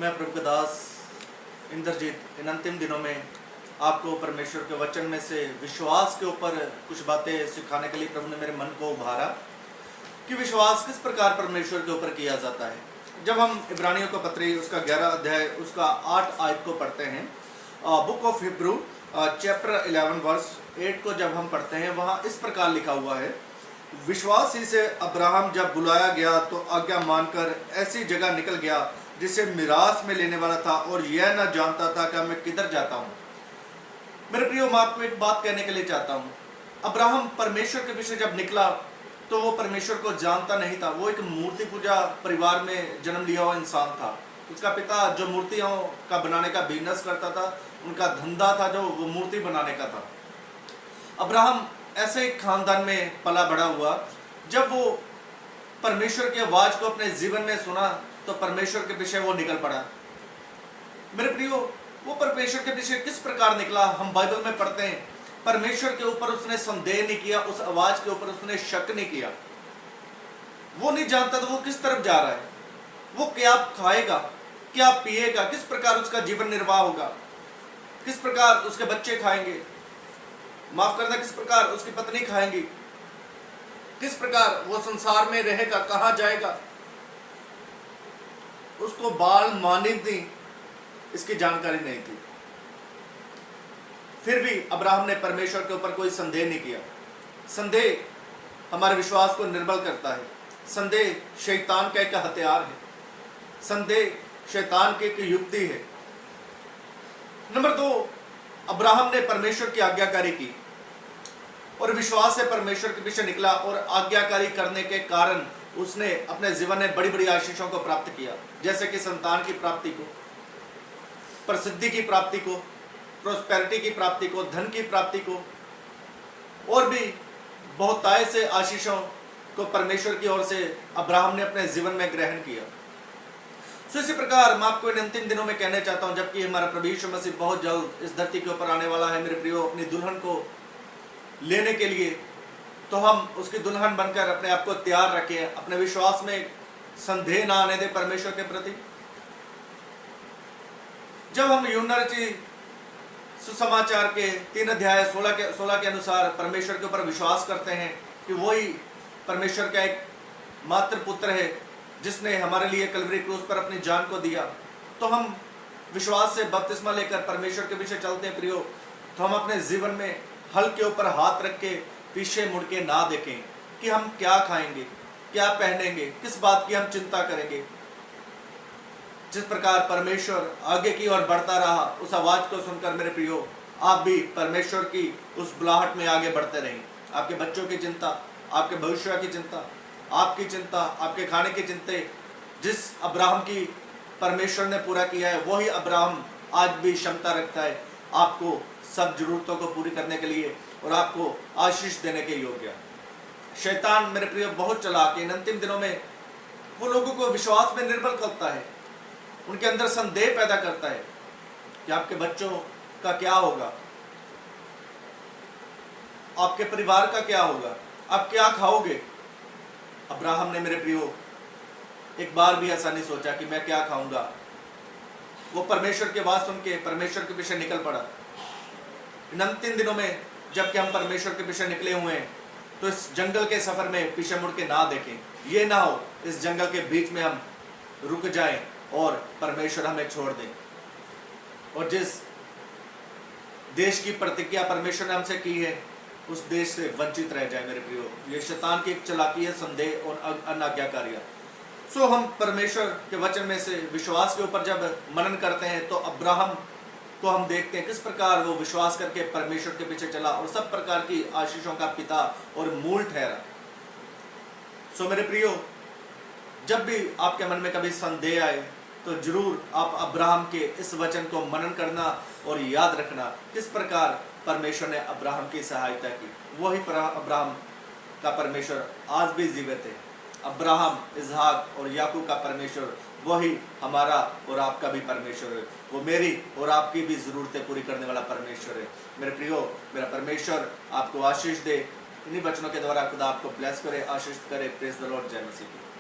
मैं प्रभु का दास इंद्रजीत इन अंतिम दिनों में आपको परमेश्वर के वचन में से विश्वास के ऊपर कुछ बातें सिखाने के लिए प्रभु ने मेरे मन को उभारा कि विश्वास किस प्रकार परमेश्वर के ऊपर किया जाता है। जब हम इब्रानियों का पत्री उसका 11 अध्याय उसका 8 आयत को पढ़ते हैं, book of Hebrew chapter 11 verse 8 को जब हम पढ़ते हैं, वहाँ इस प्रकार लिखा हुआ है, विश्वास ही से अब्राहम जब बुलाया गया तो आज्ञा मानकर ऐसी जगह निकल गया जिसे मिरास में लेने वाला था और यह न जानता था कि मैं किधर जाता हूँ। मेरे प्रियो, मैं आपको एक बात कहने के लिए चाहता हूँ। अब्राहम परमेश्वर के पीछे जब निकला तो वो परमेश्वर को जानता नहीं था। वो एक मूर्ति पूजा परिवार में जन्म लिया हुआ इंसान था। उसका पिता जो मूर्तियों का बनाने का बिजनेस करता था, उनका धंधा था जो वो मूर्ति बनाने का था। अब्राहम ऐसे एक खानदान में पला बड़ा हुआ। जब वो परमेश्वर की आवाज को अपने जीवन में सुना तो परमेश्वर के पीछे वो निकल पड़ा। मेरे प्रियो, वो परमेश्वर के पीछे किस प्रकार निकला, हम बाइबल में पढ़ते हैं। परमेश्वर के ऊपर उसने संदेह नहीं किया, उस आवाज के ऊपर उसने शक नहीं किया। वो नहीं जानता था वो किस तरफ जा रहा है, वो क्या खाएगा, क्या पिएगा, किस प्रकार उसका जीवन निर्वाह होगा, किस प्रकार उसके बच्चे खाएंगे, माफ करना, किस प्रकार उसकी पत्नी खाएंगी, किस प्रकार वो संसार में रहेगा, कहां जाएगा। उसको बाल मानिंद नहीं इसकी जानकारी नहीं थी। फिर भी अब्राहम ने परमेश्वर के ऊपर कोई संदेह नहीं किया। संदेह हमारे विश्वास को निर्बल करता है। संदेह शैतान का एक हथियार है। संदेह शैतान की एक युक्ति है। नंबर 2, अब्राहम ने परमेश्वर की आज्ञाकारी की और विश्वास से परमेश्वर के पीछे निकला और आज्ञाकारी करने के कारण उसने अपने जीवन में बड़ी बड़ी आशीषों को प्राप्त किया, जैसे कि संतान की प्राप्ति को, प्रसिद्धि की प्राप्ति को, प्रोस्पेरिटी की प्राप्ति को, धन की प्राप्ति को, और भी बहुतायत से आशीषों को परमेश्वर की ओर से अब्राहम ने अपने जीवन में ग्रहण किया। सो इसी प्रकार मैं आपको इन अंतिम दिनों में कहना चाहता हूं, जबकि हमारा प्रभु यीशु मसीह बहुत जल्द इस धरती के ऊपर आने वाला है मेरे प्रियो, अपनी दुल्हन को लेने के लिए, तो हम उसकी दुल्हन बनकर अपने आप को तैयार रखें। अपने विश्वास में संदेह ना आने दे परमेश्वर के प्रति। जब हम यूहन्ना रचित सुसमाचार के 3 अध्याय 16 के अनुसार परमेश्वर के ऊपर विश्वास करते हैं कि वही परमेश्वर का एक मात्र पुत्र है जिसने हमारे लिए कलवरी क्रूस पर अपनी जान को दिया, तो हम विश्वास से बपतिस्मा लेकर परमेश्वर के पीछे चलते हैं प्रियो। तो हम अपने जीवन में हल के ऊपर हाथ रख के पीछे मुड़ के ना देखें कि हम क्या खाएंगे, क्या पहनेंगे, किस बात की हम चिंता करेंगे। जिस प्रकार परमेश्वर आगे की ओर बढ़ता रहा, उस आवाज को सुनकर मेरे प्रियो, आप भी परमेश्वर की उस बुलाहट में आगे बढ़ते रहें। आपके बच्चों की चिंता, आपके भविष्य की चिंता, आपकी चिंता, आपके खाने की चिंता, जिस अब्राहम की परमेश्वर ने पूरा किया है, वही अब्राहम आज भी क्षमता रखता है आपको सब जरूरतों को पूरी करने के लिए और आपको आशीष देने के योग्य। शैतान मेरे प्रिय बहुत चालाक है। इन अंतिम दिनों में वो लोगों को विश्वास में निर्बल करता है, उनके अंदर संदेह पैदा करता है कि आपके बच्चों का क्या होगा, आपके परिवार का क्या होगा, आप क्या खाओगे। अब्राहम ने मेरे प्रियो एक बार भी ऐसा नहीं सोचा कि मैं क्या खाऊंगा। वो परमेश्वर की आवाज सुन के परमेश्वर के पीछे निकल पड़ा। इन अंतिम दिनों में जबकि हम परमेश्वर के पीछे निकले हुए हैं, तो इस जंगल के सफर में पीछे मुड़ के ना देखें। ये ना हो इस जंगल के बीच में हम रुक जाएं और परमेश्वर हमें छोड़ दें और जिस देश की प्रतिज्ञा परमेश्वर ने हमसे की है उस देश से वंचित रह जाए मेरे प्रियो। ये शैतान की एक चालाकी है, संदेह और अनाज्ञाकारियां। सो हम परमेश्वर के वचन में से विश्वास के ऊपर जब मनन करते हैं तो अब्राहम को हम देखते हैं किस प्रकार वो विश्वास करके परमेश्वर के पीछे चला और सब प्रकार की आशीषों का पिता और मूल ठहरा। सो मेरे प्रियो, जब भी आपके मन में कभी संदेह आए तो जरूर आप अब्राहम के इस वचन को मनन करना और याद रखना किस प्रकार परमेश्वर ने अब्राहम की सहायता की। वही अब्राहम का परमेश्वर आज भी जीवित है। अब्राहम, इसहाक और याकूब का परमेश्वर वही हमारा और आपका भी परमेश्वर है। वो मेरी और आपकी भी जरूरतें पूरी करने वाला परमेश्वर है। मेरे प्रियो, मेरा परमेश्वर आपको आशीष दे। इन्हीं वचनों के द्वारा खुदा आपको ब्लेस करे, आशीष करे। Praise the Lord. जय मसीह।